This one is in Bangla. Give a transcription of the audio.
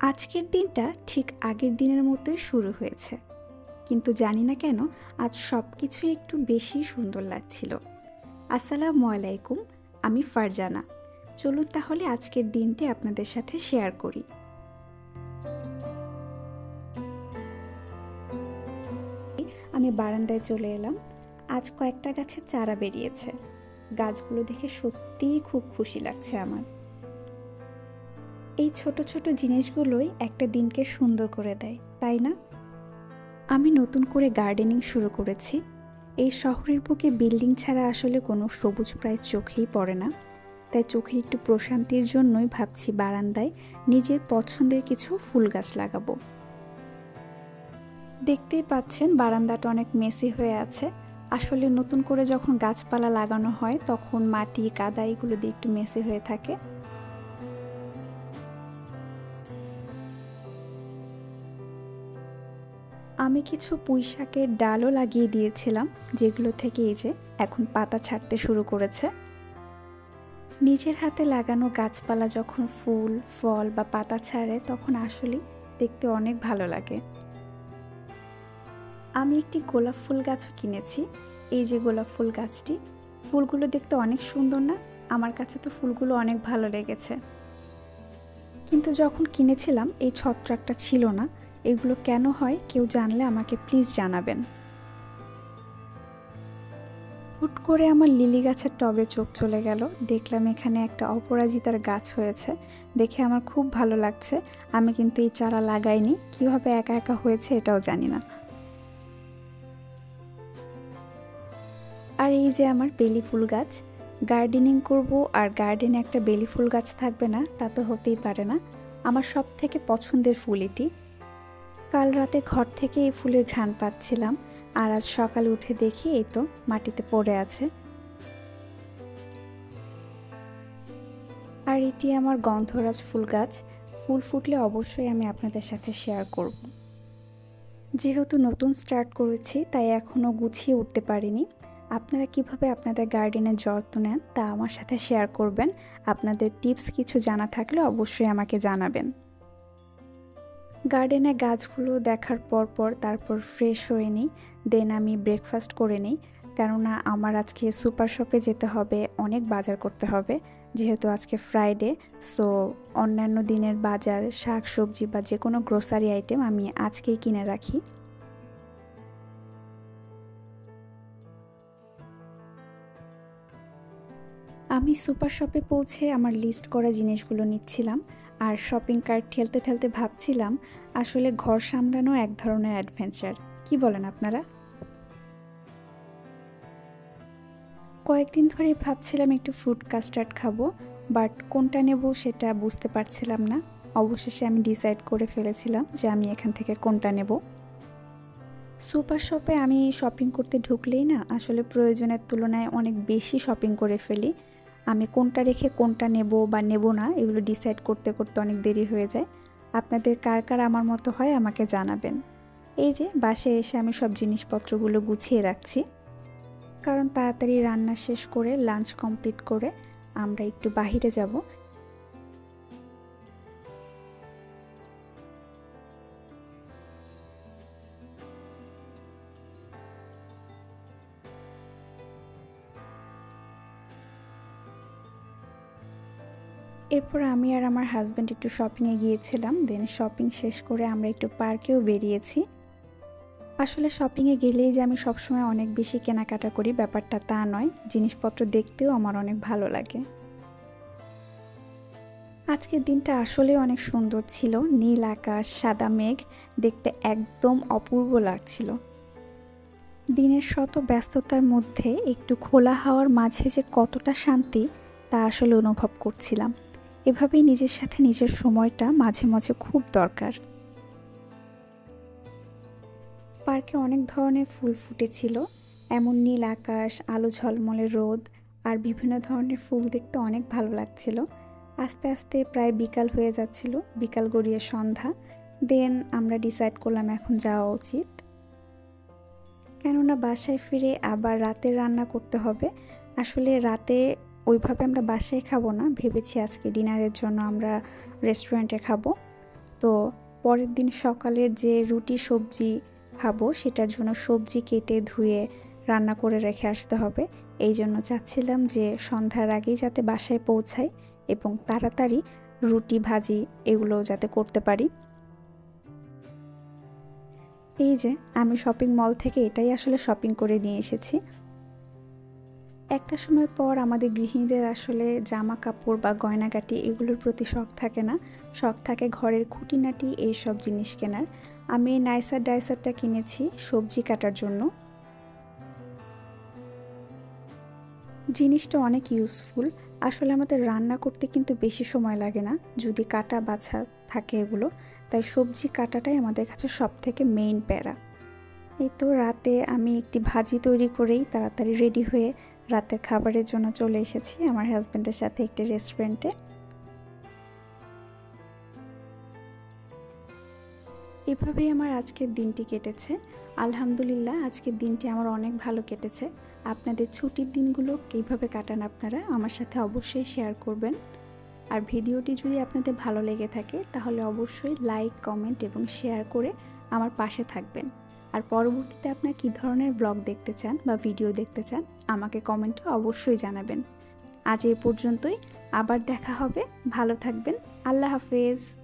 আজকের দিনটা ঠিক আগের দিনের মতোই শুরু হয়েছে, কিন্তু জানি না কেন আজ সব কিছুই একটু বেশি সুন্দর লাগছিল। আসসালামু আলাইকুম, আমি ফারজানা। চলুন তাহলে আজকের দিনটি আপনাদের সাথে শেয়ার করি। আমি বারান্দায় চলে এলাম। আজ কয়েকটা গাছের চারা বেরিয়েছে। গাছগুলো দেখে সত্যিই খুব খুশি লাগছে আমার। এই ছোট ছোট জিনিসগুলোই একটা দিনকে সুন্দর করে দেয়, তাই না? আমি নতুন করে গার্ডেনিং শুরু করেছি। এই শহরের বুকে বিল্ডিং ছাড়া আসলে কোনো সবুজ প্রায় চোখেই পড়ে না, তাই চোখের একটু প্রশান্তির জন্যই ভাবছি বারান্দায় নিজের পছন্দের কিছু ফুল গাছ লাগাবো। দেখতেই পাচ্ছেন বারান্দাটা অনেক মেসি হয়ে আছে। আসলে নতুন করে যখন গাছপালা লাগানো হয় তখন মাটি কাদা এগুলো দিয়ে একটু মেসি হয়ে থাকে। আমি কিছু পুঁই শাকের ডালও লাগিয়ে দিয়েছিলাম, যেগুলো থেকে এই যে এখন পাতা ছাড়তে শুরু করেছে। নিজের হাতে লাগানো গাছপালা যখন ফুল ফল বা পাতা ছাড়ে তখন আসলে দেখতে অনেক ভালো লাগে। আমি একটি গোলাপ ফুল গাছও কিনেছি। এই যে গোলাপ ফুল গাছটি, ফুলগুলো দেখতে অনেক সুন্দর না? আমার কাছে তো ফুলগুলো অনেক ভালো লেগেছে, কিন্তু যখন কিনেছিলাম এই ছত্রাকটা ছিল না। এগুলো কেন হয় কেউ জানলে আমাকে প্লিজ জানাবেন। হুট করে আমার লিলি গাছের টবে চোখ চলে গেল। দেখলাম এখানে একটা অপরাজিতার গাছ হয়েছে, দেখে আমার খুব ভালো লাগছে। আমি কিন্তু এই চারা লাগাইনি, কিভাবে একা একা হয়েছে এটাও জানি না। আর এই যে আমার বেলি ফুল গাছ, গার্ডেনিং করব আর গার্ডেনে একটা বেলি ফুল গাছ থাকবে না, তা তো হতেই পারে না। আমার সব থেকে পছন্দের ফুল এটি। কাল রাতে ঘর থেকে এই ফুলের ঘ্রাণ পাচ্ছিলাম, আর আজ সকালে উঠে দেখি এই তো মাটিতে পড়ে আছে। আর এটি আমার গন্ধরাজ ফুল গাছ। ফুল ফুটলে অবশ্যই আমি আপনাদের সাথে শেয়ার করব। যেহেতু নতুন স্টার্ট করেছি তাই এখনও গুছিয়ে উঠতে পারিনি। আপনারা কিভাবে আপনাদের গার্ডেনের যত্ন নেন তা আমার সাথে শেয়ার করবেন। আপনাদের টিপস কিছু জানা থাকলে অবশ্যই আমাকে জানাবেন। গার্ডেনে গাছগুলো দেখার তারপর ফ্রেশ হয়ে নিই, দেন আমি ব্রেকফাস্ট করে নিই। কেননা আমার আজকে সুপার শপে যেতে হবে, অনেক বাজার করতে হবে। যেহেতু আজকে ফ্রাইডে, সো অন্যান্য দিনের বাজার শাক সবজি বা যে কোনো গ্রোসারি আইটেম আমি আজকেই কিনে রাখি। আমি সুপার শপে পৌঁছে আমার লিস্ট করা জিনিসগুলো নিচ্ছিলাম, আর শপিং কার্ট ঠেলতে ঠেলতে ভাবছিলাম আসলে ঘর সামলানো এক ধরনের অ্যাডভেঞ্চার। কি বলেন আপনারা? কয়েকদিন ধরেই ভাবছিলাম একটু ফ্রুট কাস্টার্ড খাবো, বাট কোনটা নেব সেটা বুঝতে পারছিলাম না। অবশেষে আমি ডিসাইড করে ফেলেছিলাম যে আমি এখান থেকে কোনটা নেব। সুপার শপে আমি শপিং করতে ঢুকলেই না আসলে প্রয়োজনের তুলনায় অনেক বেশি শপিং করে ফেলি। আমি কোনটা রেখে কোনটা নেব বা নেব না এগুলো ডিসাইড করতে করতে অনেক দেরি হয়ে যায়। আপনাদের কার কার আমার মতো হয় আমাকে জানাবেন। এই যে বাসায় এসে আমি সব জিনিসপত্রগুলো গুছিয়ে রাখছি, কারণ তাড়াতাড়ি রান্না শেষ করে লাঞ্চ কমপ্লিট করে আমরা একটু বাহিরে যাব। এরপর আমি আর আমার হাজব্যান্ড একটু শপিংয়ে গিয়েছিলাম। দেন শপিং শেষ করে আমরা একটু পার্কেও বেরিয়েছি। আসলে শপিংয়ে গেলেই যে আমি সবসময় অনেক বেশি কেনাকাটা করি ব্যাপারটা তা নয়, জিনিসপত্র দেখতেও আমার অনেক ভালো লাগে। আজকের দিনটা আসলে অনেক সুন্দর ছিল। নীল আকাশ, সাদা মেঘ, দেখতে একদম অপূর্ব লাগছিল। দিনের শত ব্যস্ততার মধ্যে একটু খোলা হাওয়ার মাঝে যে কতটা শান্তি তা আসলে অনুভব করছিলাম। এভাবেই নিজের সাথে নিজের সময়টা মাঝে মাঝে খুব দরকার। পার্কে অনেক ধরনের ফুল ফুটেছিল, এমন নীল আকাশ, আলো ঝলমলে রোদ আর বিভিন্ন ধরনের ফুল দেখতে অনেক ভালো লাগছিল। আস্তে আস্তে প্রায় বিকাল হয়ে যাচ্ছিল, বিকাল গড়িয়ে সন্ধ্যা। দেন আমরা ডিসাইড করলাম এখন যাওয়া উচিত, কেননা বাসায় ফিরে আবার রাতে রান্না করতে হবে। আসলে রাতে ওইভাবে আমরা বাসায় খাবো না, ভেবেছি আজকে ডিনারের জন্য আমরা রেস্টুরেন্টে খাবো। তো পরের দিন সকালের যে রুটি সবজি খাবো সেটার জন্য সবজি কেটে ধুয়ে রান্না করে রেখে আসতে হবে। এই জন্য চাচ্ছিলাম যে সন্ধ্যার আগেই যাতে বাসায় পৌঁছাই এবং তাড়াতাড়ি রুটি ভাজি এগুলো যাতে করতে পারি। এই যে আমি শপিং মল থেকে এটাই আসলে শপিং করে নিয়ে এসেছি। একটা সময় পর আমাদের গৃহিণীদের আসলে জামা কাপড় বা গয়নাগাটি এগুলোর প্রতি শখ থাকে না, শখ থাকে ঘরের খুঁটিনাটি এইসব জিনিস কেনার। আমি এই নাইসার ডাইসারটা কিনেছি সবজি কাটার জন্য। জিনিসটা অনেক ইউজফুল। আসলে আমাদের রান্না করতে কিন্তু বেশি সময় লাগে না যদি কাটা বাছা থাকে এগুলো, তাই সবজি কাটাটাই আমাদের কাছে সব থেকে মেইন প্যারা। এই তো রাতে আমি একটি ভাজি তৈরি করেই তাড়াতাড়ি রেডি হয়ে রাতের খাবারের জন্য চলে এসেছি আমার হাজব্যান্ডের সাথে একটি রেস্টুরেন্টে। এভাবেই আমার আজকের দিনটি কেটেছে। আলহামদুলিল্লাহ আজকের দিনটি আমার অনেক ভালো কেটেছে। আপনাদের ছুটির দিনগুলো কীভাবে কাটান আপনারা আমার সাথে অবশ্যই শেয়ার করবেন। আর ভিডিওটি যদি আপনাদের ভালো লেগে থাকে তাহলে অবশ্যই লাইক, কমেন্ট এবং শেয়ার করে আমার পাশে থাকবেন। আর পরবর্তীতে আপনারা কী ধরনের ব্লগ দেখতে চান বা ভিডিও দেখতে চান আমাকে কমেন্টে অবশ্যই জানাবেন। আজ এই পর্যন্তই, আবার দেখা হবে। ভালো থাকবেন। আল্লাহ হাফেজ।